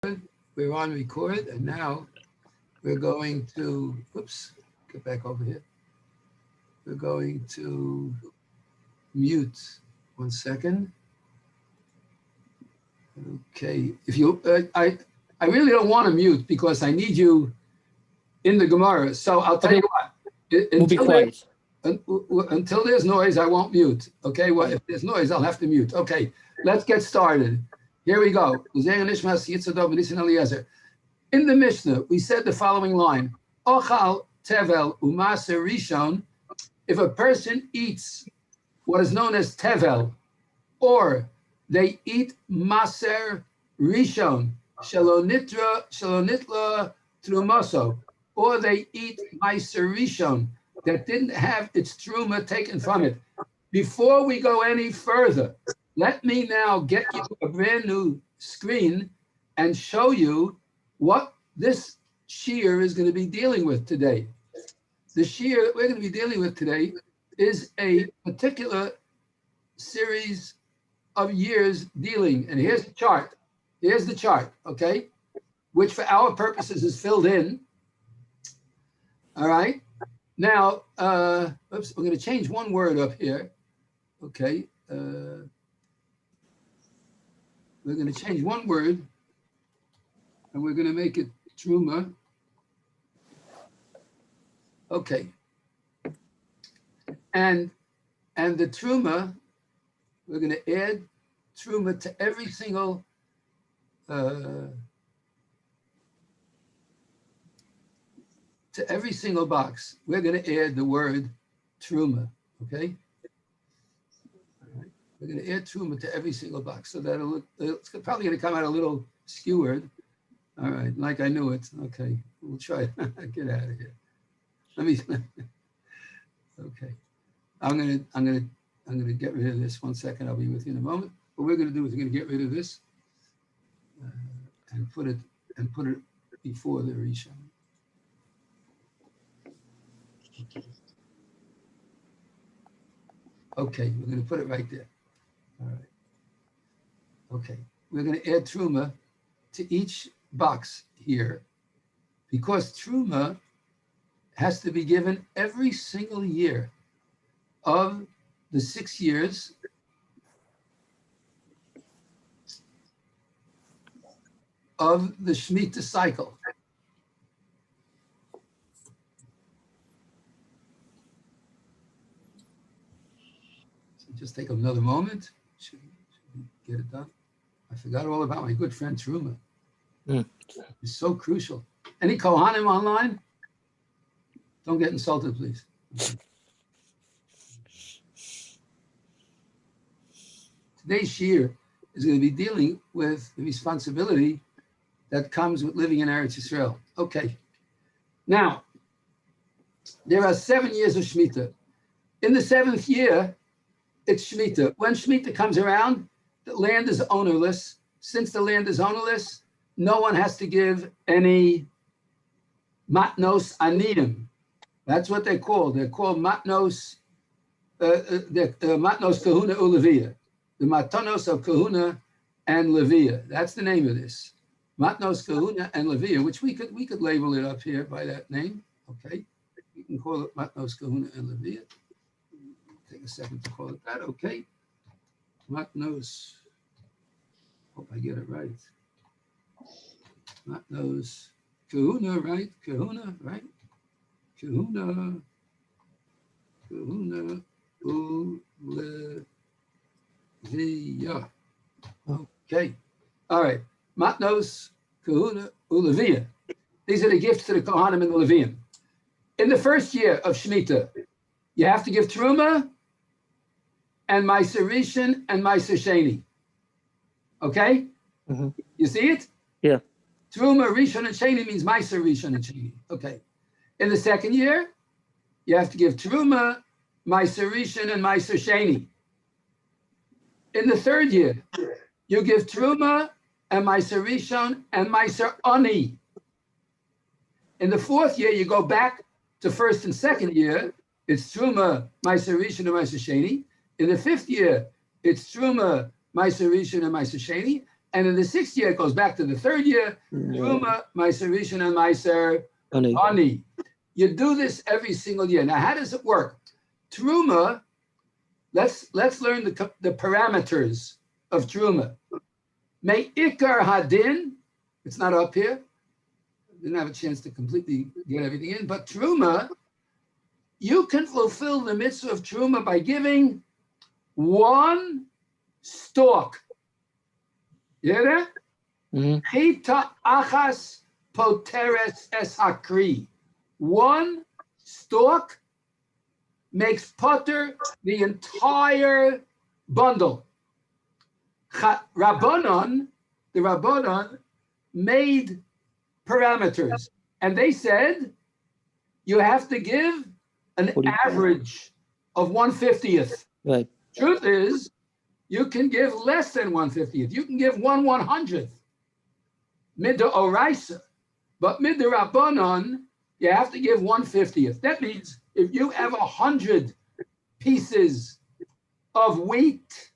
We're on record, and now we're going to, oops, get back over here. We're going to mute. 1 second. Okay, if you, I really don't want to mute because I need you in the Gemorah. So I'll tell you what. We'll be quiet. Until there's noise, I won't mute. Okay, well, if there's noise, I'll have to mute. Okay, let's get started. Here we go. In the Mishnah, we said the following line: Ochal tevel umaser rishon. If a person eats what is known as tevel, or they eat maser rishon, shalonitla trumaso, or they eat maser rishon that didn't have its truma taken from it. Before we go any further, let me now get you a brand new screen and show you what this shiur is going to be dealing with today. The shiur that we're going to be dealing with today is a particular series of years dealing, and here's the chart. Here's the chart, okay, which for our purposes is filled in. All right. Now, oops, we're going to change one word up here. Okay. We're going to change one word, and we're going to make it truma. Okay. And the truma, we're going to add truma to every single box. We're going to add the word truma. Okay. We're going to add truma to every single box, so that'll look, it's probably going to come out a little skewered. All right, like I knew it. Okay, we'll try it. Get out of here. Let me. Okay, I'm gonna get rid of this. 1 second. I'll be with you in a moment. What we're going to do is we're going to get rid of this and put it before the rishon. Okay, we're going to put it right there. All right. Okay, we're going to add truma to each box here because truma has to be given every single year of the 6 years of the Shemitah cycle. So just take another moment. Should get it done. I forgot all about my good friend Truma. It's so crucial. Any Kohanim online? Don't get insulted, please. Okay. Today's shiur is going to be dealing with the responsibility that comes with living in Eretz Yisrael. Okay. Now, there are 7 years of Shemitah. In the 7th year, it's Shemitah. When Shemitah comes around, the land is ownerless. Since the land is ownerless, no one has to give any matnos aniyim. That's what they're called. They're called matnos, matnos kahuna u'leviyah. The matanos of kahuna and leviyah. That's the name of this. Matnos kahuna and leviyah, which we could label it up here by that name. Okay, you can call it matnos kahuna and leviyah. Take a second to call it that. Okay, matnos. Hope I get it right. Matnos kahuna, right? Kahuna, right? Kahuna uleviyah. Okay. All right. Matnos, kahuna, uleviyah. These are the gifts to the Kohanim and the Leviim. In the first year of Shemitah, you have to give Truma and Meiser Rishon and Meiser Sheni. Okay? Mm-hmm. You see it? Yeah. Truma, Rishon, and Sheni means Meiser Rishon and Sheni. Okay. In the second year, you have to give Truma, Meiser Rishon, and Meiser Sheni. In the third year, you give Truma and Meiser Rishon and Meiser Ani. In the fourth year, you go back to first and second year. It's Truma, Meiser Rishon, and Meiser Sheni. In the fifth year, it's Truma, Meiser Rishon, and Meiser Sheni. And in the 6th year, it goes back to the 3rd year. Truma, Meiser Rishon, and Meiser Ani. You do this every single year. Now, how does it work? Truma, let's learn the parameters of Truma. Me'ikar hadin, it's not up here. Didn't have a chance to completely get everything in, but Truma, you can fulfill the mitzvah of Truma by giving 1 stalk. You hear that? Chita achas poteres es hakri. 1 stalk makes potter the entire bundle. The Rabbanon made parameters, and they said you have to give an average of 1/50th. Right. Truth is, you can give less than 1/50th. You can give 1/100th. Mid the Oraisa, but mid the Rabbanon, you have to give 1/50th. That means if you have 100 pieces of wheat,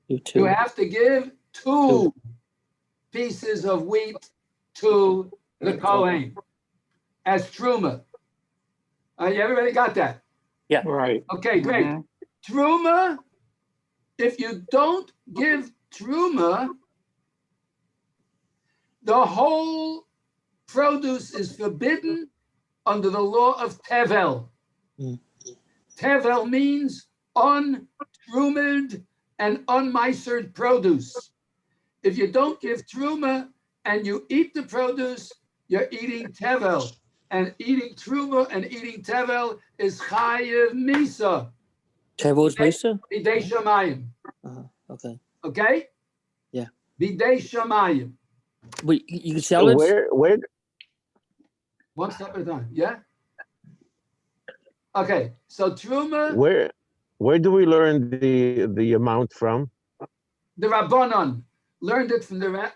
you have to give 2 pieces of wheat to the Kohen as Truma. Everybody got that? Yeah. Right. Okay, great. Truma, if you don't give Truma, the whole produce is forbidden under the law of Tevel. Tevel means untrumed and unmeisered produce. If you don't give Truma and you eat the produce, you're eating Tevel. And eating Truma and eating Tevel is Chayev Misa. Tevel is Misa? Bidei Shamayim. Okay. Okay? Yeah. Bidei Shamayim. But you can sell it? Where? One step at a time. Yeah? Okay. So Truma. Where do we learn the amount from? The Rabbanon learned it from the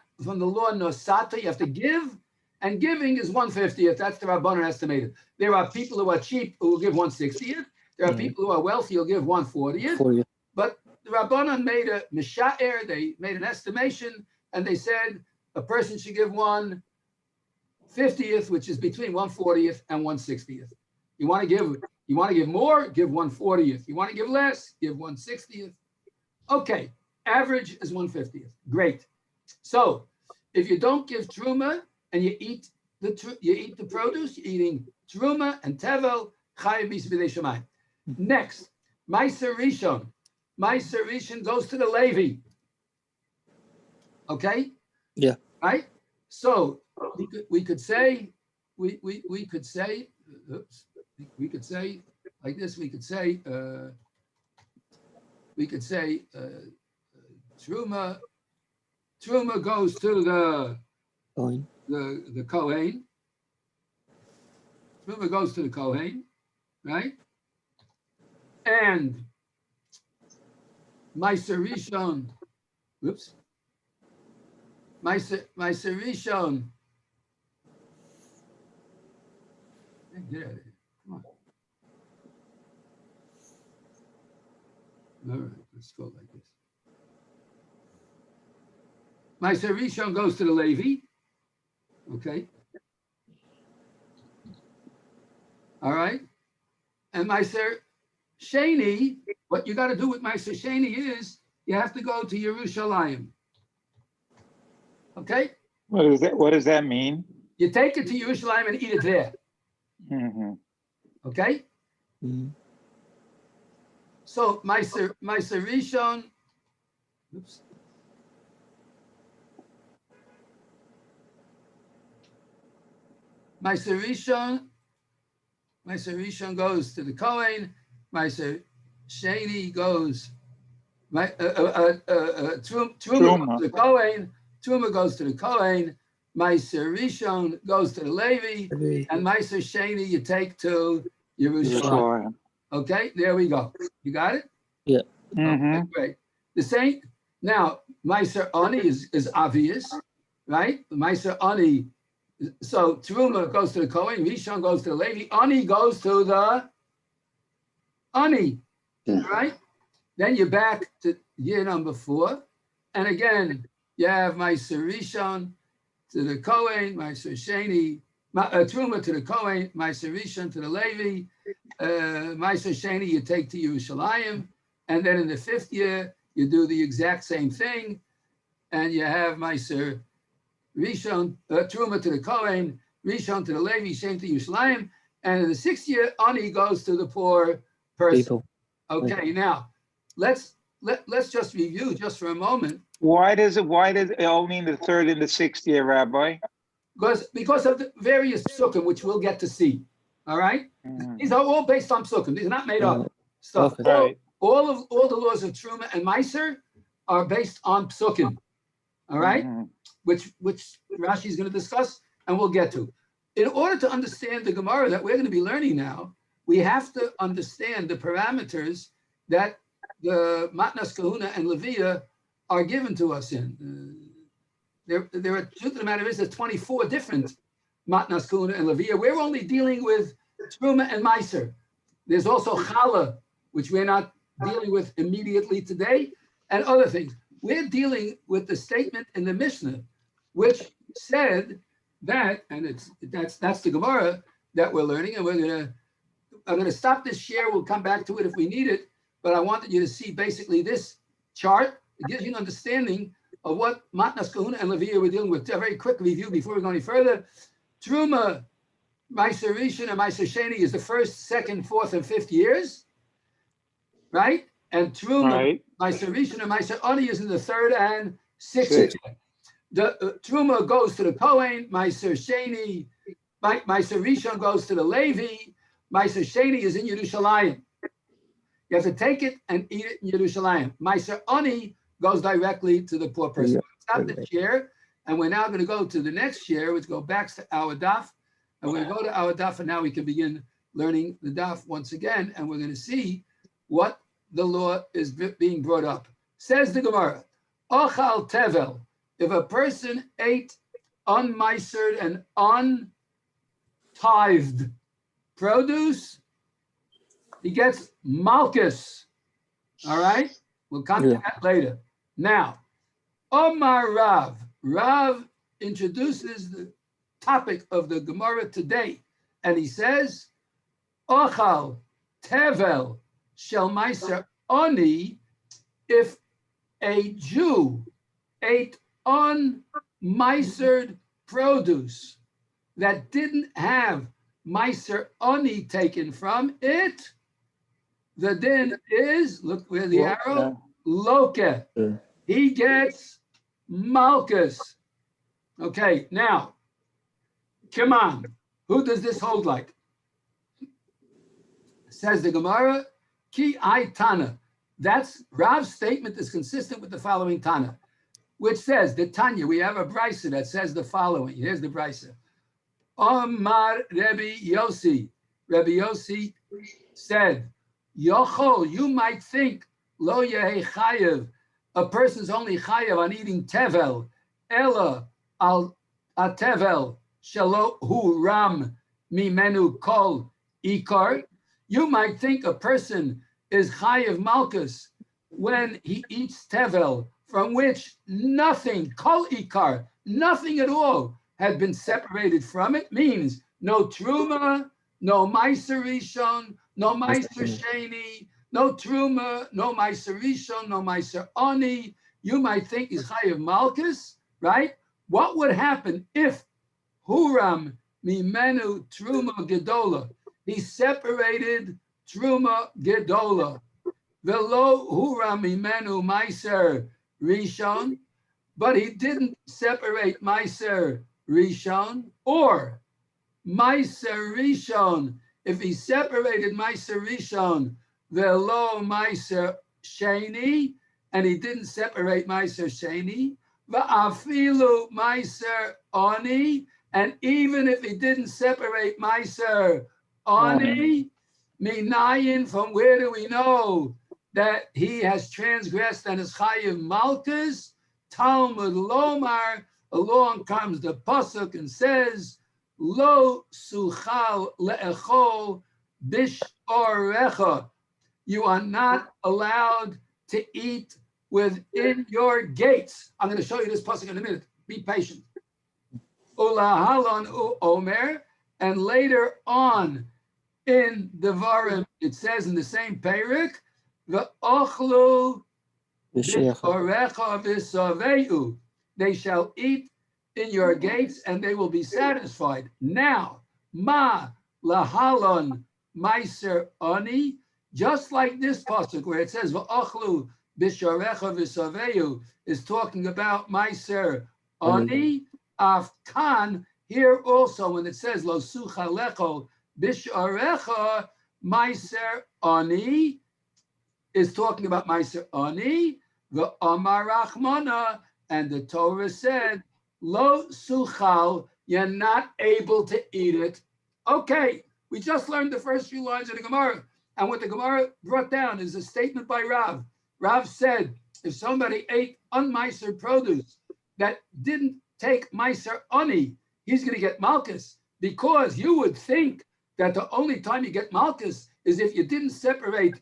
law Nosata. You have to give, and giving is 1/50th. That's the Rabbanon estimated. There are people who are cheap who will give 1/60th. There are people who are wealthy who will give 1/40th. But the Rabbanon made a misha'er, they made an estimation, and they said a person should give 1/50th, which is between 1/40th and 1/60th. You want to give more, give 1/40th. You want to give less, give 1/60th. Okay, average is 1/50th. Great. So if you don't give Truma and you eat the produce, you're eating Truma and Tevel, Chayev Misa B'dei Shamayim. Next, Meiser Rishon. Meiser Rishon goes to the Levi. Okay? Yeah. Right? So we could say like this. We could say Truma goes to the Kohen. Truma goes to the Kohen, right? And Meiser Rishon, Meiser Rishon. Get out of here. Come on. All right, let's go like this. Meiser Rishon goes to the Levi. Okay. All right. And Meiser Sheni, what you got to do with Meiser Sheni is you have to go to Yerushalayim. Okay? What does that mean? You take it to Yerushalayim and eat it there. Okay? So Meiser Rishon, Meiser Rishon goes to the Kohen. Meiser Sheni goes. Truma goes to the Kohen. Truma goes to the Kohen. Meiser Rishon goes to the Levi, and Meiser Sheni you take to Yerushalayim. Okay, there we go. You got it? Yeah. Okay, great. The same. Now, Meiser Ani is obvious, right? Meiser Ani. So Truma goes to the Kohen, Rishon goes to the Levi, Ani goes to the Ani, right? Then you're back to year number 4. And again, you have Meiser Rishon to the Kohen, Meiser Sheni, Truma to the Kohen, Meiser Rishon to the Levi, Meiser Sheni you take to Yerushalayim, and then in the 5th year, you do the exact same thing, and you have Meiser Rishon, Truma to the Kohen, Rishon to the Levi, Shem to Yerushalayim, and in the 6th year, Ani goes to the poor person. People. Okay, now let's just review just for a moment. Why does it all mean the 3rd and the 6th year, Rabbi? Because of the various psukim, which we'll get to see. All right, these are all based on psukim. These are not made up stuff. Okay. Right. All the laws of Truma and Meiser are based on psukim. All right, which Rashi is going to discuss and we'll get to. In order to understand the Gemara that we're going to be learning now, we have to understand the parameters that the Matnas Kahuna and Leviah are given to us in. There are, truth of the matter is, there's 24 different Matnas Kahuna and Leviah. We're only dealing with Truma and Meiser. There's also Chala, which we're not dealing with immediately today, and other things. We're dealing with the statement in the Mishnah, which said that, and that's the Gemara that we're learning, and I'm gonna stop this share. We'll come back to it if we need it, but I wanted you to see basically this chart. It gives you an understanding of what Matnas Kahuna and Leviah were dealing with. A very quick review before we go any further. Truma, Meiser Rishon, and Meiser Sheni is the 1st, 2nd, 4th, and 5th years, right? And Truma, Meiser Rishon, and Meiser Ani is in the 3rd and 6th year. The Truma goes to the Kohen, Meiser Sheni, Meiser Rishon goes to the Levi, Meiser Sheni is in Yerushalayim. You have to take it and eat it in Yerushalayim. Meiser Ani goes directly to the poor person. Stop the share, and we're now going to go to the next share, which goes back to our daf. And we're going to go to our daf, and now we can begin learning the daf once again, and we're going to see what the law is being brought up. Says the Gemara, Ochal Tevel, if a person ate unmeisered and untithed produce, he gets malchus. All right? We'll come to that later. Now, Omar Rav introduces the topic of the Gemara today, and he says, Ochal Tevel Shel Meiser Ani, if a Jew ate unmeisered produce that didn't have Meiser Ani taken from it, the din is, look where the arrow, Loke. He gets malchus. Okay, now, come on. Who does this hold like? Says the Gemara, Ki ai Tana. That's Rav's statement is consistent with the following Tana, which says, the Tanya, we have a brisa that says the following. Here's the brisa. Omar Rebbe Yossi. Rebbe Yossi said, Yochol, you might think, lo yehi chayev, a person's only chayev on eating tevel, ella al tevel, shelo hu ram mimenu kol ikar. You might think a person is chayev malchus when he eats tevel, from which nothing, kol ikar, nothing at all had been separated from it, means no truma, no meiser rishon, no meiser sheni, no truma, no meiser rishon, no meiser ani. You might think is chayev malchus, right? What would happen if huram mimenu truma gedola? He separated truma gedola. Velo huram mimenu meiser rishon, but he didn't separate meiser rishon, or meiser rishon. If he separated meiser rishon, velo meiser sheni, and he didn't separate meiser sheni, va'afilu meiser ani, and even if he didn't separate meiser ani, minayin, from where do we know that he has transgressed and is chayiv malchus? Talmud lomar, along comes the pasuk and says, Lo suchal le'echol bishorecha. You are not allowed to eat within your gates. I'm going to show you this pasuk in a minute. Be patient. Ulahalon Omer, and later on in Devarim, it says in the same parak, V'ochlu b'shorecha v'saveu. They shall eat in your gates and they will be satisfied. Now, ma lahalon meiser ani, just like this pasuk where it says V'ochlu b'shorecha v'saveu is talking about meiser ani. Afkan, here also when it says Lo sucha lecho bisharecha meiser ani is talking about meiser ani. The Amar Rachmana, and the Torah said Lo suchal, you're not able to eat it. Okay, we just learned the first few lines of the Gemorah, and what the Gemorah brought down is a statement by Rav. Rav said if somebody ate unmeiser produce that didn't take Meiser Ani, he's going to get Malchus, because you would think that the only time you get Malchus is if you didn't separate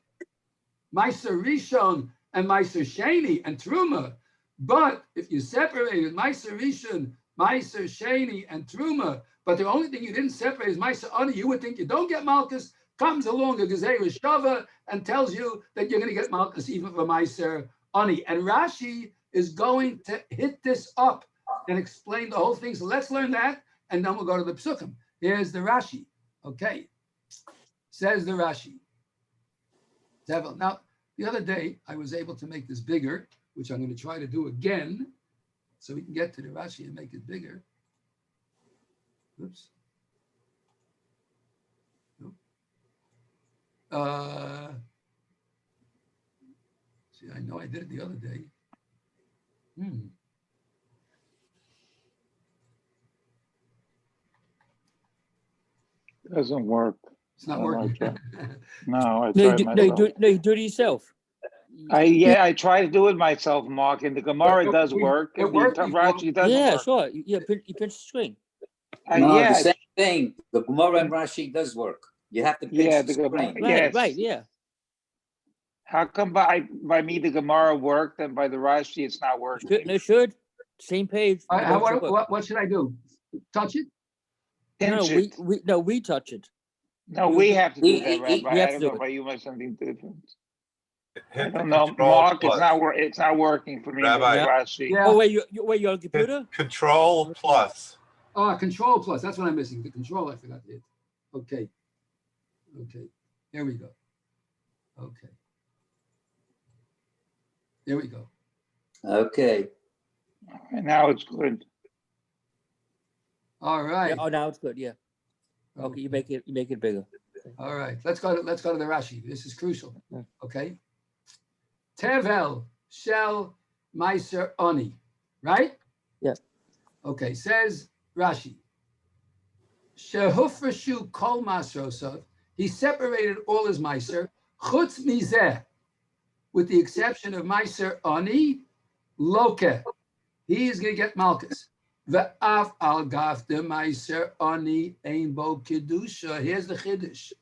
Meiser Rishon and Meiser Sheni and Truma. But if you separated Meiser Rishon, Meiser Sheni and Truma, but the only thing you didn't separate is Meiser Ani, you would think you don't get Malchus. Comes along a Gezerah Shava and tells you that you're going to get Malchus even for Meiser Ani. And Rashi is going to hit this up and explain the whole thing. So let's learn that, and then we'll go to the Psukim. Here's the Rashi. Okay. Says the Rashi. Now, the other day, I was able to make this bigger, which I'm going to try to do again, so we can get to the Rashi and make it bigger. Oops. See, I know I did it the other day. Doesn't work. It's not working. No, I No, tried you myself. do it yourself. I try to do it myself, Mark, and the Gemara does work. It And the worked Rashi doesn't Yeah, work. sure. You pinch the screen. No, Yeah, the same thing. The Gemorah and Rashi does work. You have to pinch Yeah, the the Gemara- screen. Right, Yes. right, yeah. how come by me the Gemara worked and by the Rashi it's not working? It should. Same page. What should I do? Touch it? Pinch it. We touch it. No, we have to do that, Rabbi. We have I to don't do know it. about you must something different. I Hit the don't know, control Mark. plus. It's not working for me. Rabbi. With Rashi. Yeah. Oh, wait, you're on the Hit computer? control plus. Oh, control plus. That's what I'm missing. The control I forgot to hit. Okay. There we go. Okay. There we go. Okay. And now it's good. All right. Yeah, oh, now it's good, yeah. Okay, you make it bigger. All right. Let's go to the Rashi. This is crucial. Yeah. Okay. Tevel shel meiser oni. Right? Yeah. Okay. Says Rashi. Shehufreshu kol masrosov. He separated all his meiser. Chutz mizeh. With the exception of meiser oni, loke. He is going to get malchus. Ve'af al gaf de meiser oni ein bo kedusha. Here's the chiddush.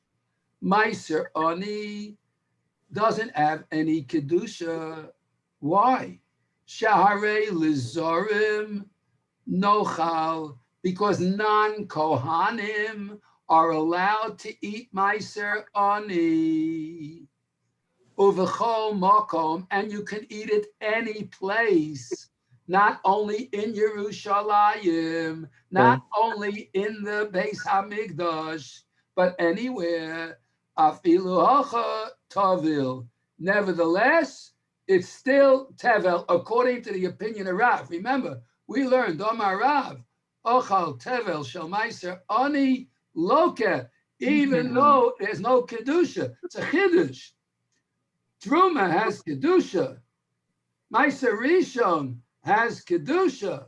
Meiser oni doesn't have any kedusha. Why? Shahare lizorim nochal, because non-kohanim are allowed to eat meiser oni. Uvechol makom, and you can eat it any place. Not only in Yerushalayim, not only in the Beis Hamikdash, but anywhere. Afilu hacha tavil. Nevertheless, it's still tevel, according to the opinion of Rav. Remember, we learned Omar Rav, ochal tevel shel meiser ani loke, even though there's no kedusha. It's a chiddush. Truma has kedusha. Meiser Rishon has kedusha.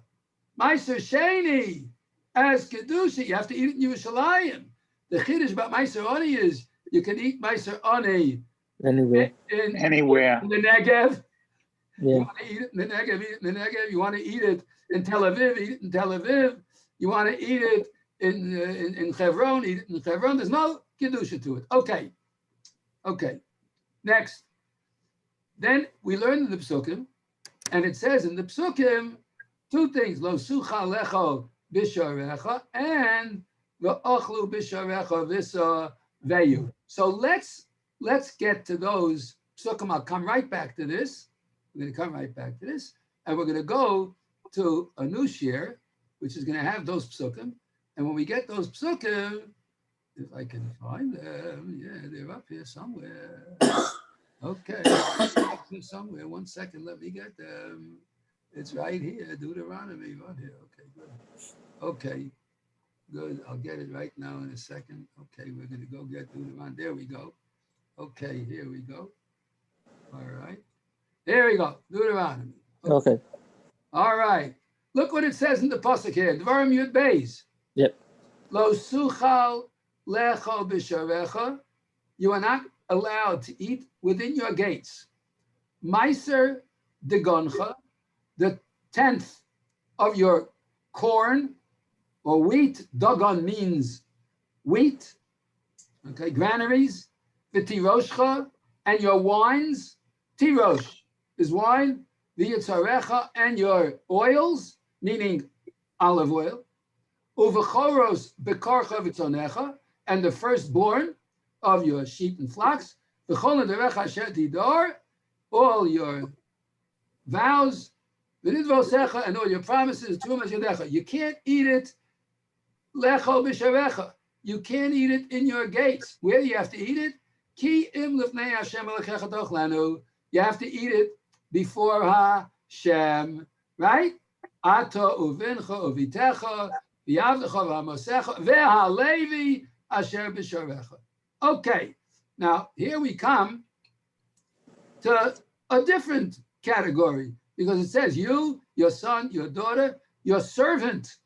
Meiser Sheni has kedusha. You have to eat it in Yerushalayim. The chiddush about Meiser Ani is you can eat Meiser Ani Anywhere. Anywhere. in the Negev. Yeah. You want to eat it in the Negev, eat it in the Negev. You want to eat it in Tel Aviv, eat it in Tel Aviv. You want to eat it in Hebron, eat it in Hebron. There's no kedusha to it. Okay. Next. Then we learn in the Psukim And it says in the psukim, two things, lo sucha lecho bisharecha and lo ochlu bisharecha visa veyu. So let's get to those psukim. I'll come right back to this. We're going to come right back to this. And we're going to go to a new shiur, which is going to have those psukim. And when we get those psukim, if I can find them, yeah, they're up here somewhere. Okay, up here somewhere. 1 second, let me get them. It's right here, Deuteronomy, right here. Okay, good. Okay, good. I'll get it right now in a second. Okay, we're going to go get Deuteronomy. There we go. Okay, here we go. All right. There we go, Deuteronomy. Okay. All right. Look what it says in the pasuk here. Dvarim Yud Beis. Yep. Lo suchal lecho b'sharecha. You are not allowed to eat within your gates. Meiser degoncha, the 10th of your corn or wheat. Dagon means wheat. Okay, granaries. V'tiroshcha, and your wines. Tirosh is wine. V'yitzarecha, and your oils, meaning olive oil. Uvechoros bekarcha v'tzonecha, and the firstborn of your sheep and flocks. V'chol nederecha asher tidor, all your vows. V'nidvosecha, and all your promises. Trumas yadecha. You can't eat it. Lecho b'sharecha. You can't eat it in your gates. Where do you have to eat it? Ki im lifnei Hashem elokecha tochlanu. You have to eat it before Hashem, right? Ato uvincha uvitecha v'yavdecha v'amosecha v'halevi asher b'sharecha. Okay, now here we come to a different category because it says you, your son, your daughter, your servant,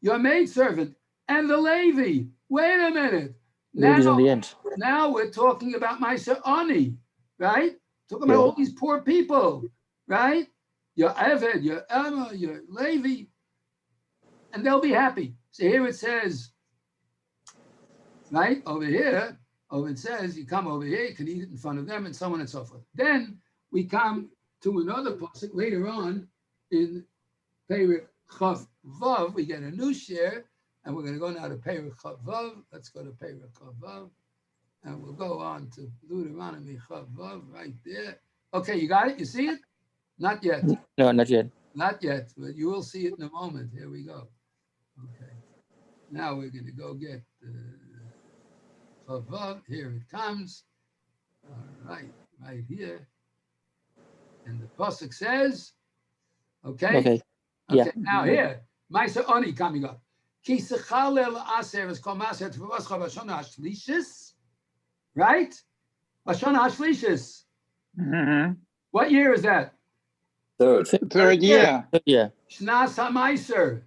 your maidservant, and the Levi. Wait a minute. Levi's on the end. Now we're talking about Meiser Ani, right? Talking about all these poor people, right? Your Eved, your Emma, your Levi, and they'll be happy. So here it says, right? Over here, it says, you come over here, you can eat it in front of them, and so on and so forth. Then we come to another pasuk later on in Perek Chav Vav. We get a new shiur, and we're going to go now to Perek Chav Vav. Let's go to Perek Chav Vav. And we'll go on to Deuteronomy Chav Vav right there. Okay, you got it? You see it? Not yet. No, not yet. Not yet, but you will see it in a moment. Here we go. Okay. Now we're going to go get Chav Vav. Here it comes. All right, right here. And the pasuk says, okay? Okay. Yeah. Now here, Meiser Oni coming up. Ki sechalel aser es kol maser tefuvascha b'shana hashlishis. Right? Bashana Hashlishis. Mm-hmm. What year is that? Third year. Yeah. Shnas HaMeiser.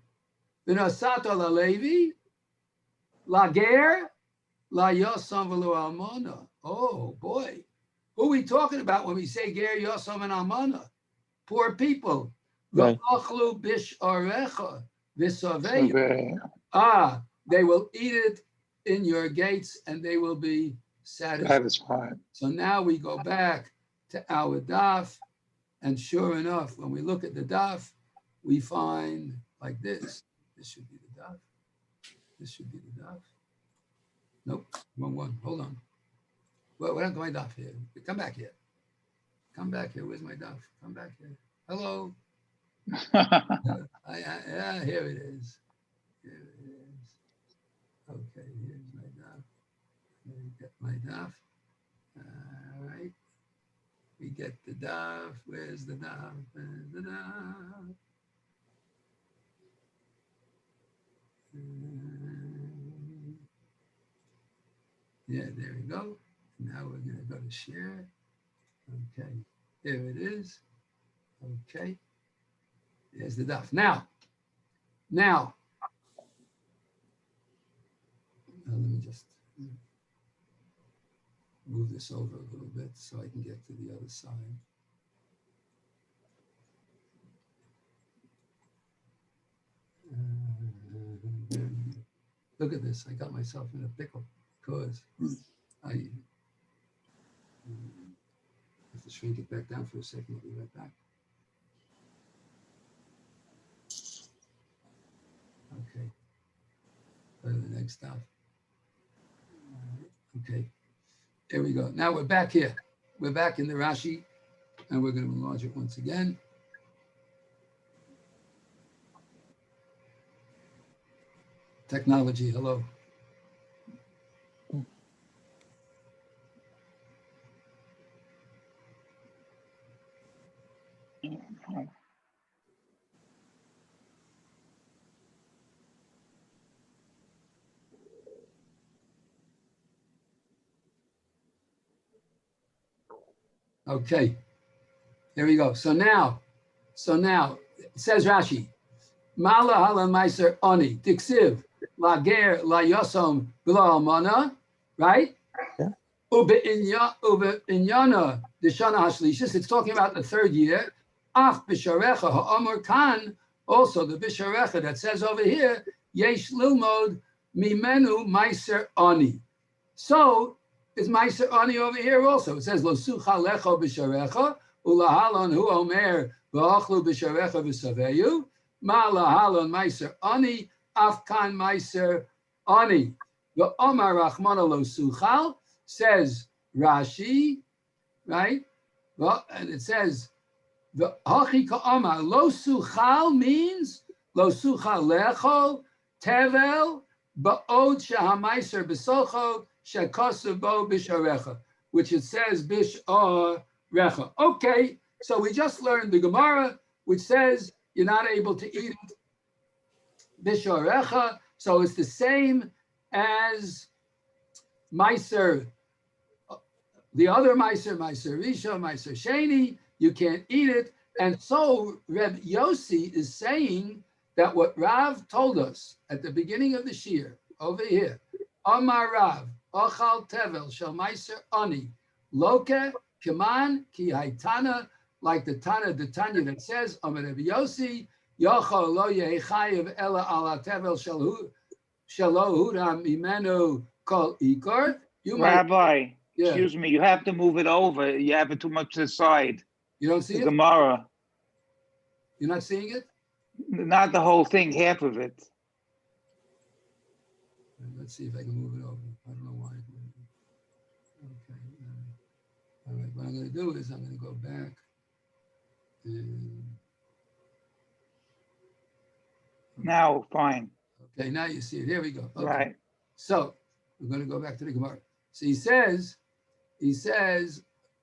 V'nosato LaLevi. Lager. La Yosam v'lo Almana. Oh, boy. Who are we talking about when we say Ger Yosam and Almana? Poor people. Right. V'achlu bisharecha v'saveyu. Okay. They will eat it in your gates and they will be satisfied. So now we go back to our daf, and sure enough, when we look at the daf, we find like this. This should be the daf. This should be the daf. Nope, wrong one. Hold on. Well, what happened to my daf here? Come back here. Come back here. Where's my daf? Come back here. Hello. Yeah, here it is. Here it is. Okay, here's my daf. Let me get my daf. All right. We get the daf. Where's the daf? Where's the daf? Yeah, there we go. Now we're going to go to share. Okay, here it is. Okay, there's the daf. Now, let me just move this over a little bit so I can get to the other side. Look at this. I got myself in a pickle because I have to shrink it back down for a second. I'll be right back. next stop. Okay, there we go. Now we're back here. We're back in the Rashi, and we're going to enlarge it once again. Technology, hello. Okay, there we go. So now it says Rashi, Mala hala meiser oni diksiv lager la yosom b'la almana, right? Yeah. Ube inyana deshana hashlishis. It's talking about the third year. Af b'sharecha ha'amor kan. Also the b'sharecha that says over here, yesh lilmod mimenu meiser oni. So is meiser ani over here also. It says lo sucha lecho b'sharecha ulahalon hu omer v'achlu b'sharecha v'saveyu ma lahalon meiser ani afkan meiser ani v'omar rachmana lo suchal, says Rashi, right? Well, and it says the hachi ka'amar lo suchal means lo suchal lecho tevel ba'od shehameiser b'socho shekasu bo bisharecha, which it says bisharecha. Okay, so we just learned the Gemorah, which says you're not able to eat it bisharecha. So it's the same as meiser, the other meiser rishon, meiser sheni. You can't eat it, and so Reb Yossi is saying that what Rav told us at the beginning of the Shiur over here, Amar Rav, Ochal Tevel Shel Meiser Ani, Loke Keman Ki Haitana, like the Tanya that says, Amar Reb Yossi, Yochol Lo Yechayev Ela Ala Tevel Shelo Huram Imenu Kol Ikor. Rabbi, excuse me, you have to move it over. You have it too much to the side. You don't see The it? Gemorah. You're not seeing it? Not the whole thing, half of it. Let's see if I can move it over. I don't know why. Okay. All right. What I'm going to do is I'm going to go back. Now, fine. Okay, now you see it. Here we go. Okay. Right. So we're going to go back to the Gemara. So he says,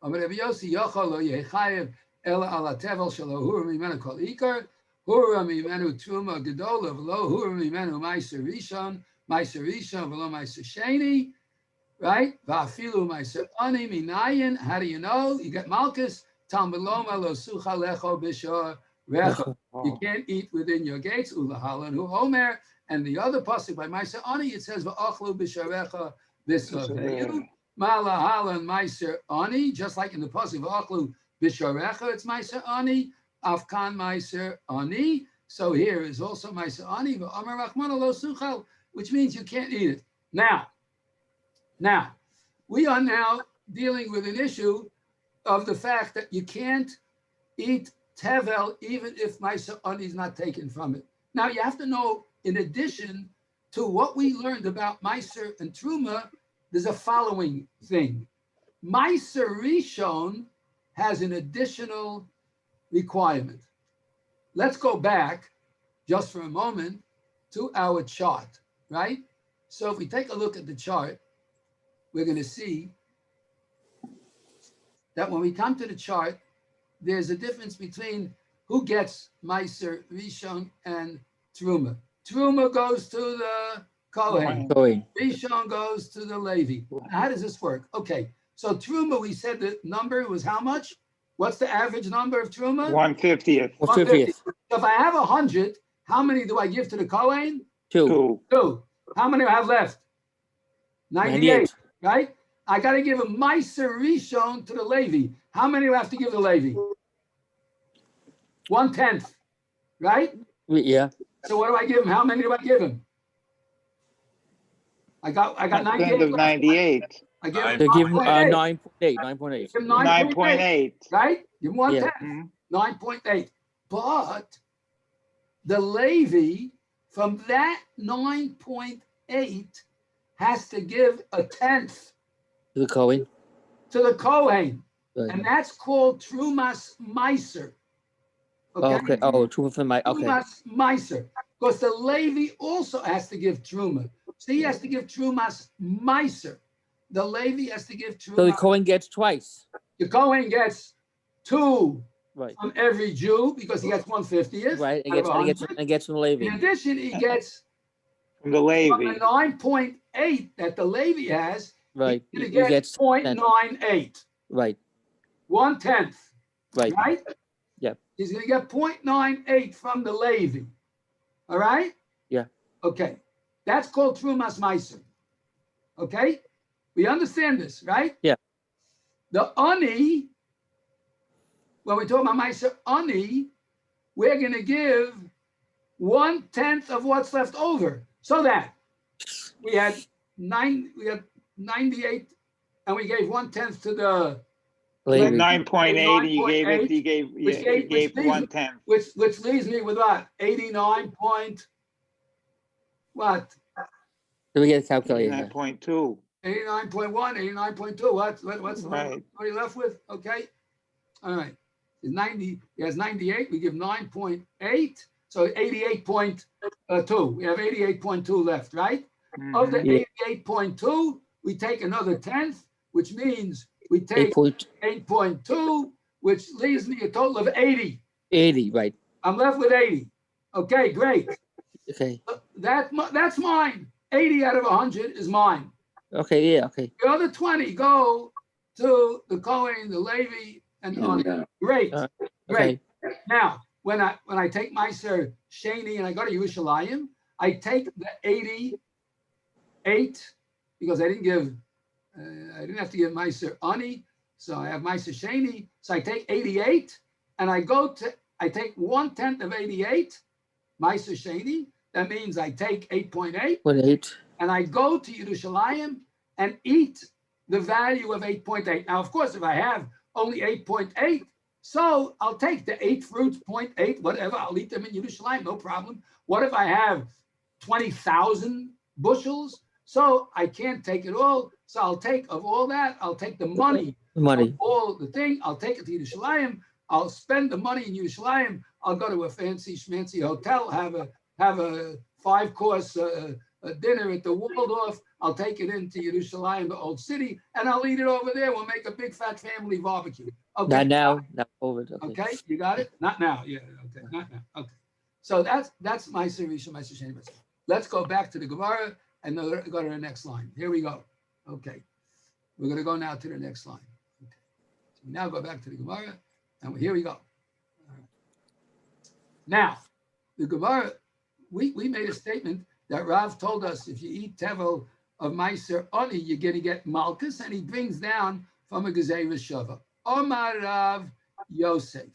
Amar Rabbi Yossi, Yochol lo yechayev ela ala tevel shelo hurim mimenu kol ikar, hurim mimenu truma gedola v'lo hurim mimenu meiser rishon v'lo meiser sheni, right? Va'afilu meiser ani minayin. How do you know? You get Malchus, tam v'loma lo sucha lecho b'shor recha. You can't eat within your gates. Ulahalan hu omer. And the other pasuk by meiser ani, it says va'achlu b'sharecha v'saveyu. Malahalan meiser ani, just like in the pasuk v'achlu b'sharecha, it's meiser ani. Afkan meiser ani. So here is also meiser ani v'amar rachmana lo suchal, which means you can't eat it. Now, we are now dealing with an issue of the fact that you can't eat tevel even if meiser ani is not taken from it. Now you have to know, in addition to what we learned about meiser and truma, there's a following thing. Meiser rishon has an additional requirement. Let's go back just for a moment to our chart, right? So if we take a look at the chart, we're going to see that when we come to the chart, there's a difference between who gets Meiser rishon and truma. Truma goes to the Kohen. Rishon goes to the Levi. How does this work? Okay, so truma, we said the number was how much? What's the average number of truma? 1/50th. 1/50th. So if I have 100, how many do I give to the Kohen? 2. 2. How many do I have left? 98, right? I got to give a Meiser Rishon to the Levi. How many do I have to give the Levi? 1/10, right? Yeah. So what do I give him? How many do I give him? I got 98. End of 98. I give him They give him 9.8. 9.8. Give him 9.8. right? Give him 1/10. Mhm. 9.8. But the Levi, from that 9.8 has to give a tenth To the Cohen. to the Kohen. Right. And that's called Trumas Meiser. Oh, okay. Oh, Truma for my. Okay. Trumas Meiser. Because the Levi also has to give Truma. So he has to give Trumas Meiser. The Levi has to give Truma. So the Cohen gets twice. The Kohen gets 2 Right. from every Jew because he gets 1/50th. Right. And out of gets from the 100. Levi. In addition, he gets From the from Levi. the 9.8 that the Levi has. Right. He's He going to get gets 0.98. right. 1/10. Right. Right? Yeah. He's going to get 0.98 from the Levi. All right? Yeah. Okay. That's called Trumas Meiser. Okay? We understand this, right? Yeah. The Ani, when we talk about Meiser Ani, we're going to give 1/10 of what's left over. So that we had 98 and we gave 1/10 to the Levi. 9.8, he gave it, he which gave leaves 1/10. which leaves me with what? 89 point what? Then we get a calculator. 9.2. 89.1, 89.2. What's Right. what are you left with? Okay. All right. It's 90, he has 98. We give 9.8. So 88.2. We have 88.2 left, right? Of the Mhm. 88.2, we take another 10th, which means we take 8.2, which leaves me a total of 80. 80. Right. I'm left with 80. Okay, great. Okay. That's mine. 80 out of 100 is mine. Okay. Yeah. Okay. The other 20 go to the Kohen, the Levi, and Ani. Great, great. Okay. Now, when I take my Sir Shani and I go to Yerushalayim, I take the 88 because I didn't have to give my Sir Ani, so I have my Sir Shani. So I take 88 and I take 1/10 of 88, my Sir Shani. That means I take 8.8. 8. And I go to Yerushalayim and eat the value of 8.8. Now, of course, if I have only 8.8, so I'll take the 8 fruits, 0.8, whatever. I'll eat them in Yerushalayim, no problem. What if I have 20,000 bushels? So I can't take it all. So I'll take of all that, I'll take the money. Money. All the thing, I'll take it to Yerushalayim. I'll spend the money in Yerushalayim. I'll go to a fancy schmancy hotel, have a 5-course dinner at the Waldorf. I'll take it into Yerushalayim, the old city, and I'll eat it over there. We'll make a big fat family barbecue. Okay. Not now. Not over. Okay, you got it? Not now. Yeah, okay, not now. Okay. So that's my Risha, my Sheni. Let's go back to the Gemorah and go to the next line. Here we go. Okay. We're going to go now to the next line. Okay. So we now go back to the Gemorah, and here we go. All right. Now, the Gemorah, we made a statement that Rav told us if you eat tevel of Meiser Oni, you're going to get Malchus, and he brings down from a Gezerah Shava. Omar Rav Yosef.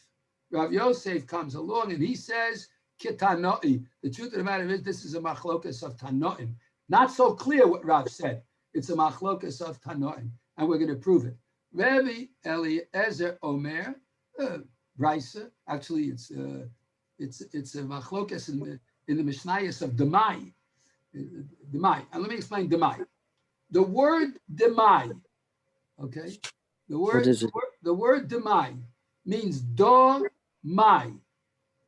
Rav Yosef comes along and he says, Kitanoi. The truth of the matter is, this is a machlokas of Tanoim. Not so clear what Rav said. It's a machlokas of Tanoim, and we're going to prove it. Rabbi Eliezer Omer, Brisa. Actually, it's a machlokas in the Mishnayos of Demai. Demai. And let me explain Demai. The word Demai, okay? The word Demai means do mai.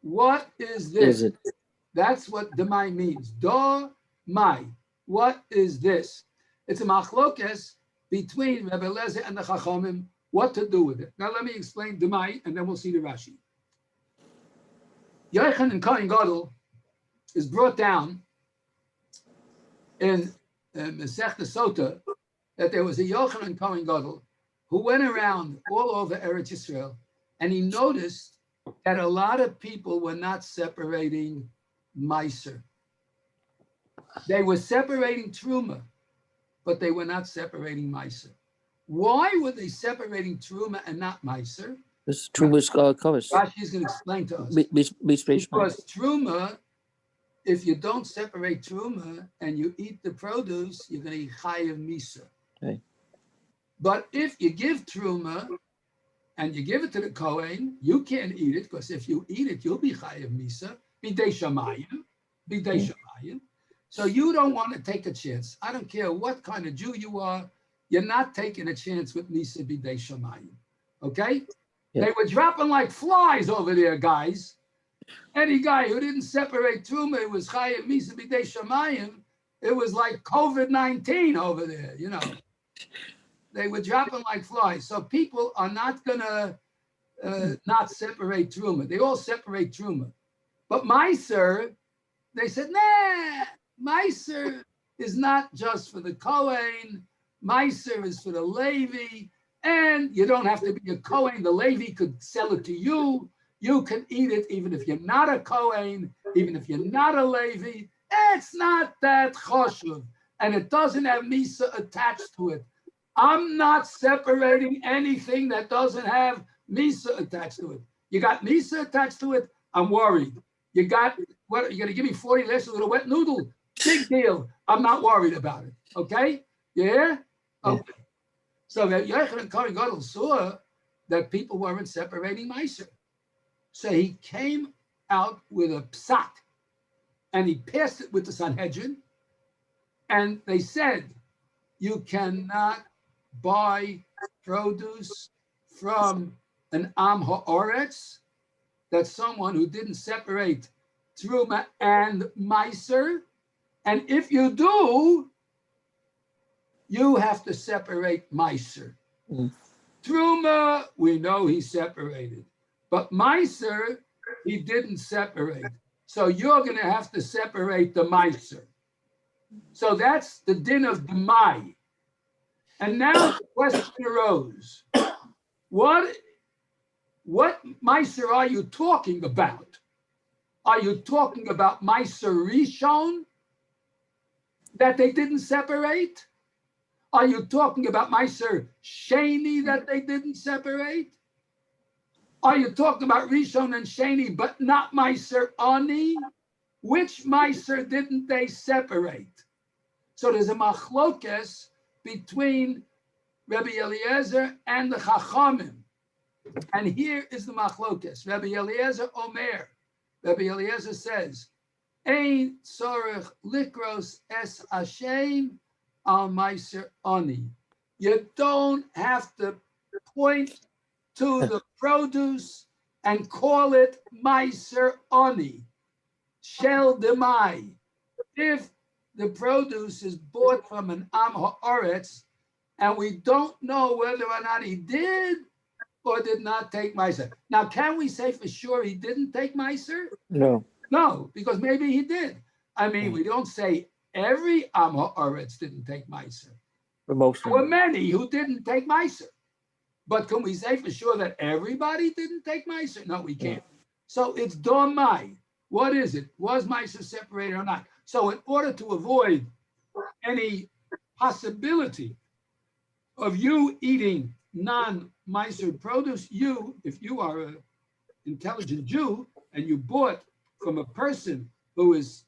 What is this? That's what Demai means. Do mai. What is this? It's a machlokes between Rebbe Eliezer and the Chachamim, what to do with it. Now let me explain Demai, and then we'll see the Rashi. Yochanan and Kohen Gadol is brought down in Masechta Sota that there was a Yochanan Kohen Gadol who went around all over Eretz Yisrael, and he noticed that a lot of people were not separating Meiser. They were separating Truma, but they were not separating Meiser. Why were they separating Truma and not Meiser? This Truma's covers. Rashi is going to explain to us. Because Truma, if you don't separate Truma and you eat the produce, you're going to eat Chayav Misa. Okay. But if you give Truma and you give it to the Kohen, you can't eat it, because if you eat it, you'll be Chayav Misa. Bidei Shamayim. Bidei Shamayim. So you don't want to take a chance. I don't care what kind of Jew you are. You're not taking a chance with Misa B'dei Shamayim. Okay? Yeah. They were dropping like flies over there, guys. Any guy who didn't separate Truma, it was Chayav Misa B'dei Shamayim. It was like COVID-19 over there, you know. They were dropping like flies. So people are not going to not separate Truma. They all separate Truma. But Meiser, they said, nah, Meiser is not just for the Kohen. Meiser is for the Levi. And you don't have to be a Kohen. The Levi could sell it to you. You can eat it even if you're not a Kohen, even if you're not a Levi. It's not that choshev. And it doesn't have Misa attached to it. I'm not separating anything that doesn't have Misa attached to it. You got Misa attached to it, I'm worried. You got, what, you're gonna give me 40 lashes with a wet noodle? Big deal. I'm not worried about it. Okay? You hear? Okay. So Yochanan Kohen Gadol saw that people weren't separating Meiser. So he came out with a psat and he passed it with the Sanhedrin. And they said, you cannot buy produce from an Am Ha'oretz, that's someone who didn't separate Truma and Meiser. And if you do, you have to separate Meiser. Truma, we know he separated. But Meiser, he didn't separate. So you're going to have to separate the Meiser. So that's the din of Demai. And now the question arose. What Meiser are you talking about? Are you talking about Meiser Rishon that they didn't separate? Are you talking about Meiser Sheni that they didn't separate? Are you talking about Rishon and Sheni, but not Meiser Ani? Which Meiser didn't they separate? So there's a machlokes between Rabbi Eliezer and the Chachamim. And here is the machlokes. Rabbi Eliezer Omer. Rabbi Eliezer says, Ein tzorech likros es Hashem al Meiser Ani. You don't have to point to the produce and call it Meiser Ani. Shel Demai. If the produce is bought from an Am Ha'oretz and we don't know whether or not he did or did not take Meiser. Now, can we say for sure he didn't take Meiser? No. No, because maybe he did. I mean, we don't say every Am Ha'oretz didn't take Meiser. For most There were many who didn't take Meiser. But can we say for sure that everybody didn't take Meiser? No, we can't. So it's Domai. What is it? Was Meiser separated or not? So in order to avoid any possibility of you eating non-Meiser produce, you, if you are an intelligent Jew and you bought from a person who is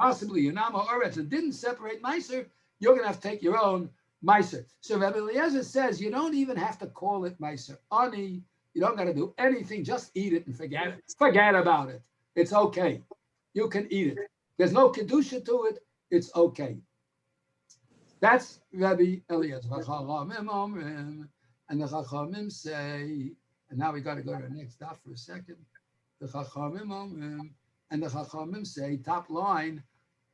possibly an Am Ha'oretz and didn't separate Meiser, you're going to have to take your own Meiser. So Rabbi Eliezer says you don't even have to call it Meiser Ani. You don't got to do anything. Just eat it and forget it. Forget about it. It's okay. You can eat it. There's no kedusha to it. It's okay. That's Rabbi Eliezer. And the Chachamim say, and now we got to go to the next daf for a second. The Chachamim and the Chachamim say, top line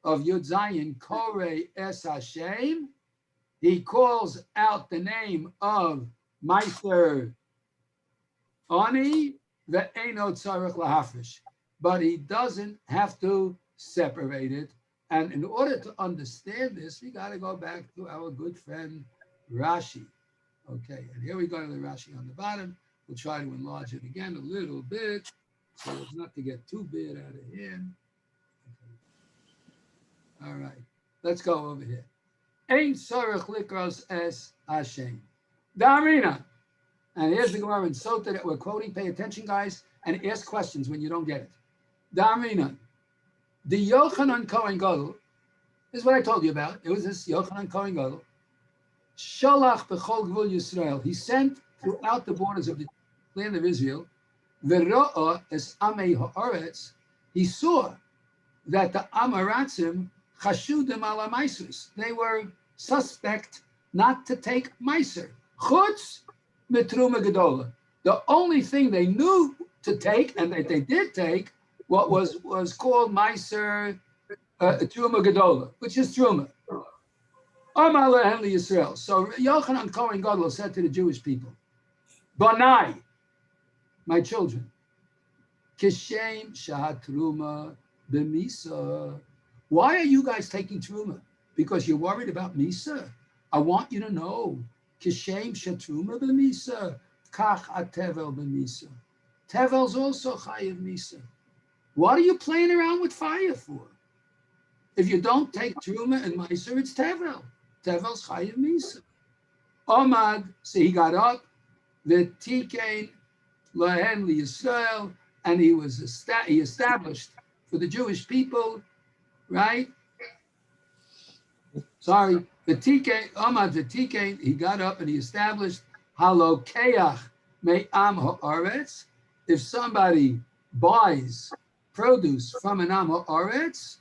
of Yud Zayin, Korei Es Hashem. He calls out the name of Meiser Ani ve'eno tzarich lahafresh, but he doesn't have to separate it. And in order to understand this, we got to go back to our good friend Rashi. Okay, and here we go to the Rashi on the bottom. We'll try to enlarge it again a little bit, so as not to get too big out of hand. Okay. All right, let's go over here. Ein tzarich likros es Hashem. Darina. And here's the Gemara in Sota that we're quoting. Pay attention, guys, and ask questions when you don't get it. Darina. The Yochanan Kohen Gadol, this is what I told you about. It was this Yochanan Kohen Gadol. Shalach b'chol gvul Yisrael. He sent throughout the borders of the land of Israel. V'ro'a es amei ha'aretz. He saw that the Amaratzim chashudim ala meisus. They were suspect not to take meiser. Chutz mitruma gedola. The only thing they knew to take, and that they did take, what was called meiser truma gedola, which is truma. Amar lehem Yisrael. So Yochanan Kohen Gadol said to the Jewish people, Banai, my children, kishem shahat truma b'misa. Why are you guys taking truma? Because you're worried about misa? I want you to know, kishem shatruma b'misa, kach atevel b'misa. Tevel's also chayiv misa. What are you playing around with fire for? If you don't take truma and meiser, it's tevel. Tevel's chayiv misa. Omad, so he got up, the tikein lahen Yisrael, and he established for the Jewish people, right? Sorry, the tikein, Omad the tikein, he got up and he established halokeach me'am ha'aretz. If somebody buys produce from an am ha'aretz,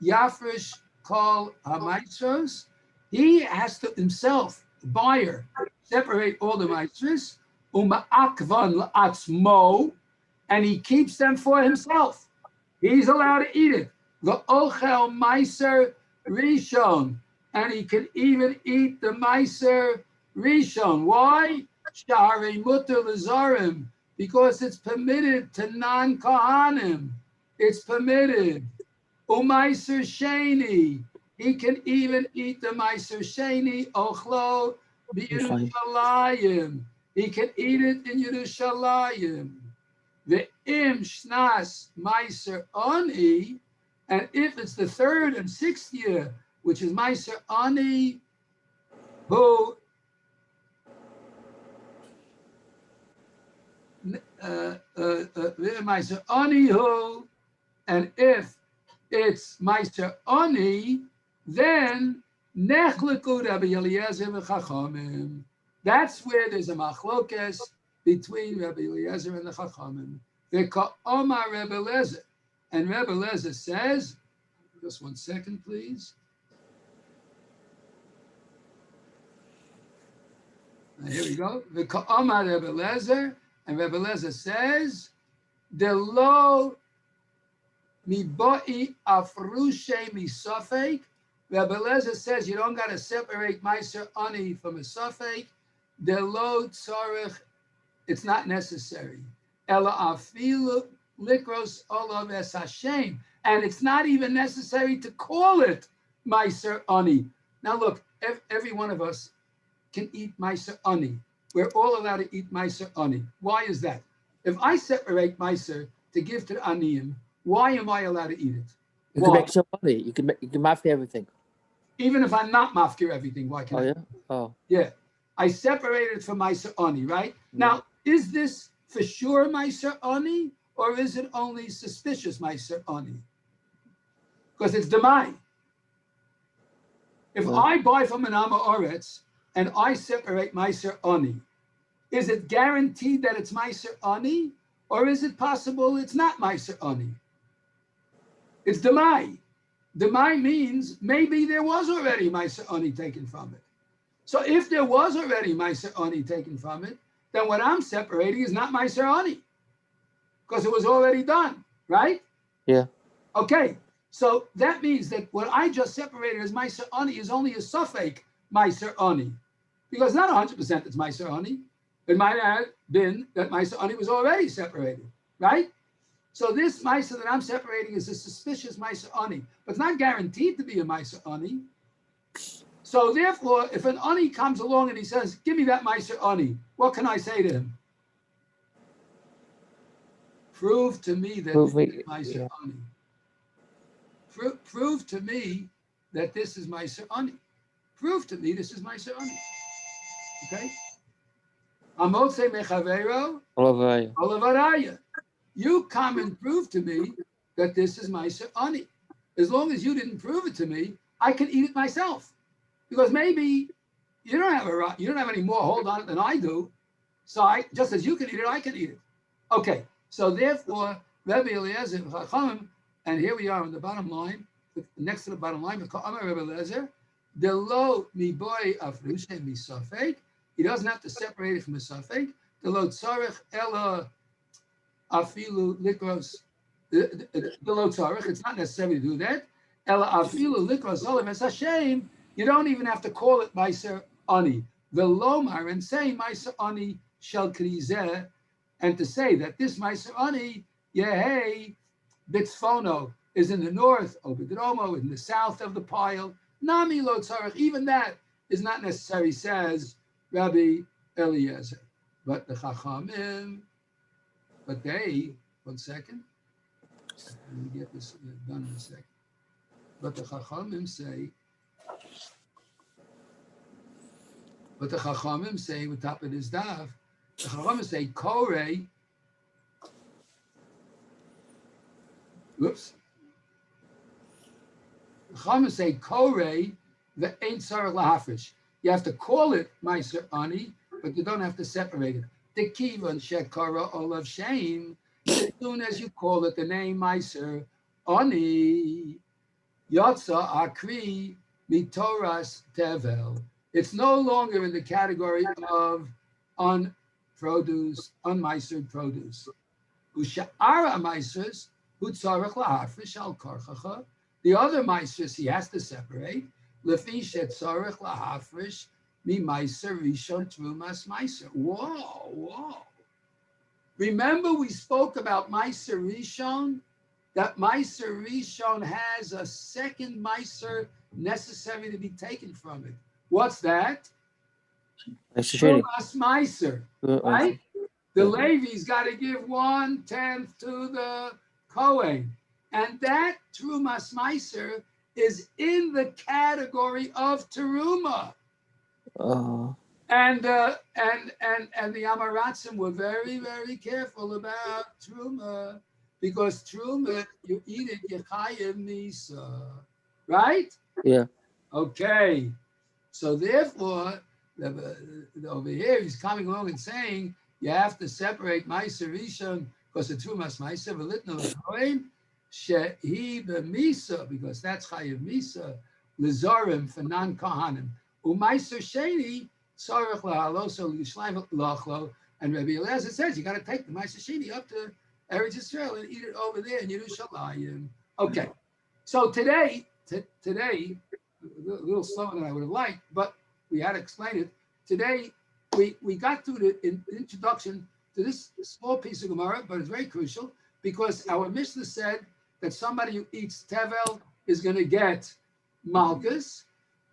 yafresh kol ha'maitros, he has to himself, the buyer, separate all the maitros, uma'akvan la'atzmo, and he keeps them for himself. He's allowed to eat it. The ochel meiser rishon, and he can even eat the meiser rishon. Why? Shari mutter lezarim, because it's permitted to non-kohanim. It's permitted. Umeiser sheni, he can even eat the meiser sheni ochlo b'Yerushalayim. He can eat it in Yerushalayim. The im shnas meiser ani, and if it's the 3rd and 6th year, which is meiser ani, who meiser ani who, and if it's meiser ani, then nechleku Rabbi Eliezer v'chachamim. That's where there's a machlokes between Rabbi Eliezer and the chachamim. V'ka'omar Rabbi Eliezer, and Rabbi Eliezer says, just 1 second, please. Here we go. V'ka'omar Rabbi Eliezer, and Rabbi Eliezer says, the lo mibo'i afrushe misafek. Rabbi Eliezer says you don't got to separate meiser ani from a safek. The lo tzarich, it's not necessary. Ela afilu likros olav es Hashem, and it's not even necessary to call it meiser ani. Now look, every one of us can eat meiser ani. We're all allowed to eat meiser ani. Why is that? If I separate meiser to give to the aniyim, why am I allowed to eat it? You can make some money. You can mafia everything. Even if I'm not mafkir everything, why can't I? Oh yeah. Oh. Yeah. I separated from meiser ani, right? Now, is this for sure meiser ani, or is it only suspicious meiser ani? Because it's demai. If I buy from an Amma Oretz and I separate meiser ani, is it guaranteed that it's meiser ani, or is it possible it's not meiser ani? It's demai. Demai means maybe there was already meiser ani taken from it. So if there was already meiser ani taken from it, then what I'm separating is not meiser ani, because it was already done, right? Yeah. Okay. So that means that what I just separated as meiser ani is only a suffix meiser ani, because not 100% it's meiser ani. It might have been that meiser ani was already separated, right? So this meiser that I'm separating is a suspicious meiser ani, but it's not guaranteed to be a meiser ani. So therefore, if an ani comes along and he says, "Give me that meiser ani," what can I say to him? Prove to me that this is meiser ani. Prove to me that this is meiser ani. Prove to me this is meiser ani. Okay. Amotse mechavero olavaraya. You come and prove to me that this is meiser ani. As long as you didn't prove it to me, I can eat it myself. Because maybe you don't have any more hold on it than I do. So just as you can eat it, I can eat it. Okay. So therefore, Rabbi Eliezer And here we are on the bottom line, next to the bottom line, the low mi boy of Rushe mi safek. He doesn't have to separate it from a safek. The low tzarech ella afilu likros. The low tzarech. It's not necessary to do that. Ella afilu likros olav es Hashem. You don't even have to call it Meiser Ani. The lomar and say Meiser Ani shel krizeh, and to say that this Meiser Ani yehei bitzfono is in the north, Obedromo in the south of the pile. Nami lo tzarech, even that is not necessary, says Rabbi Eliezer. But the Chachamim, but they, 1 second, let me get this done in a second. But the Chachamim say, with top of his daf, the Chachamim say, Korei, whoops. Chachamim say Korei the Ein Tzarech Lahafresh. You have to call it Meiser Ani, but you don't have to separate it. The Kivan Shekara Olav Shein. As soon as you call it the name Meiser Ani, Yotza Akri Mitoras Tevel. It's no longer in the category of unmeistered produce. Usha'ara Meisers Hutzarech Lahafresh Al Karchacha. The other meisers he has to separate. Lefi shetzarech lahafresh mi meiser rishon trumas meiser. Whoa. Remember we spoke about meiser rishon? That meiser rishon has a second meiser necessary to be taken from it. What's that? Trumas meiser, right? The Levi's got to give 1/10 to the Kohen. And that Trumas Meiser is in the category of Teruma. And the Amaratzim were very, very careful about Truma, because Truma, you eat it, you chayev misa, right? Yeah. Okay. So therefore, over here he's coming along and saying you have to separate Meiser Rishon because the Trumas Meiser v'litno l'kohen. Shehi b'misa, because that's chayiv misa, lizorim for non-kohanim. Umaiser sheni tzarech lahalo, so yishleim lachlo. And Rabbi Eliezer says you got to take the maiser sheni up to Eretz Yisrael and eat it over there in Yerushalayim. Okay, so today, a little slower than I would have liked, but we had to explain it. Today, we got through the introduction to this small piece of Gemara, but it's very crucial because our Mishnah said that somebody who eats tevel is going to get malchus.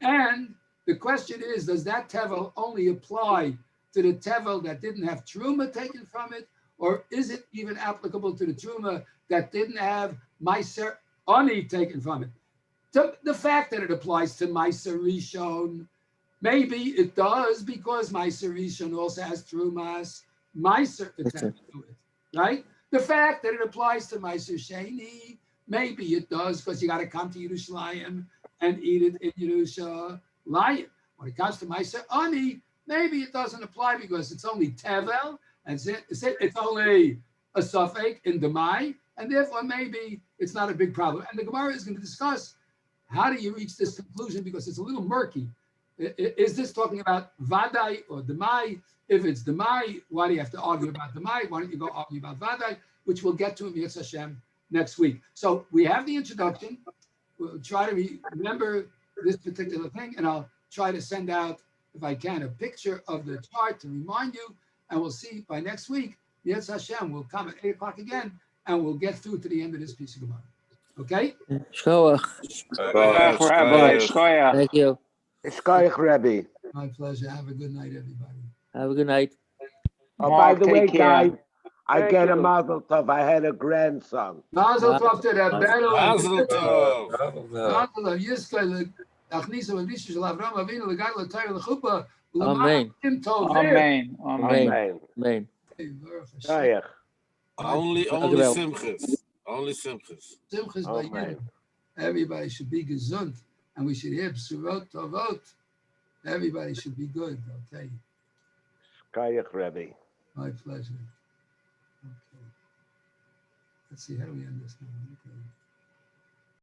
And the question is, does that tevel only apply to the tevel that didn't have truma taken from it? Or is it even applicable to the truma that didn't have meiser ani taken from it? The fact that it applies to meiser rishon, maybe it does because meiser rishon also has trumas meiser attached to it, right? The fact that it applies to Meiser Sheni, maybe it does because you got to come to Yerushalayim and eat it in Yerushalayim. When it comes to Meiser Ani, maybe it doesn't apply because it's only Tevel, and it's only a suffix in Demai, and therefore maybe it's not a big problem. And the Gemara is going to discuss how do you reach this conclusion because it's a little murky. Is this talking about Vadai or Demai? If it's Demai, why do you have to argue about Demai? Why don't you go argue about Vadai, which we'll get to in Yitz Hashem next week. So we have the introduction. We'll try to remember this particular thing, and I'll try to send out, if I can, a picture of the chart to remind you, and we'll see by next week, Yitz Hashem will come at 8 o'clock again, and we'll get through to the end of this piece of Gemara. Okay? Shkoach. Thank you. Shkoyach, Rebbe. My pleasure. Have a good night, everybody. Have a good night. Oh, by the way, Take care. guys, I get a mazel tov. I had a grandson. Mazel tov to the Beth-El. Mazel tov. Mazel tov. Yitzchok, Achnisa v'Risha shel Avraham Avinu l'Gad l'Torah l'Chuppah. Amen. Amen. Amen. Amen. Shkoyach. Only Dankjewel. simchas. Only simchas. Simchas Amen. b'Yidin. Everybody should be gesund, and we should hear b'surot tovot. Everybody should be good. Okay. Shkoyach, Rebbe. My pleasure. Okay. Let's see, how do we end this now? Okay.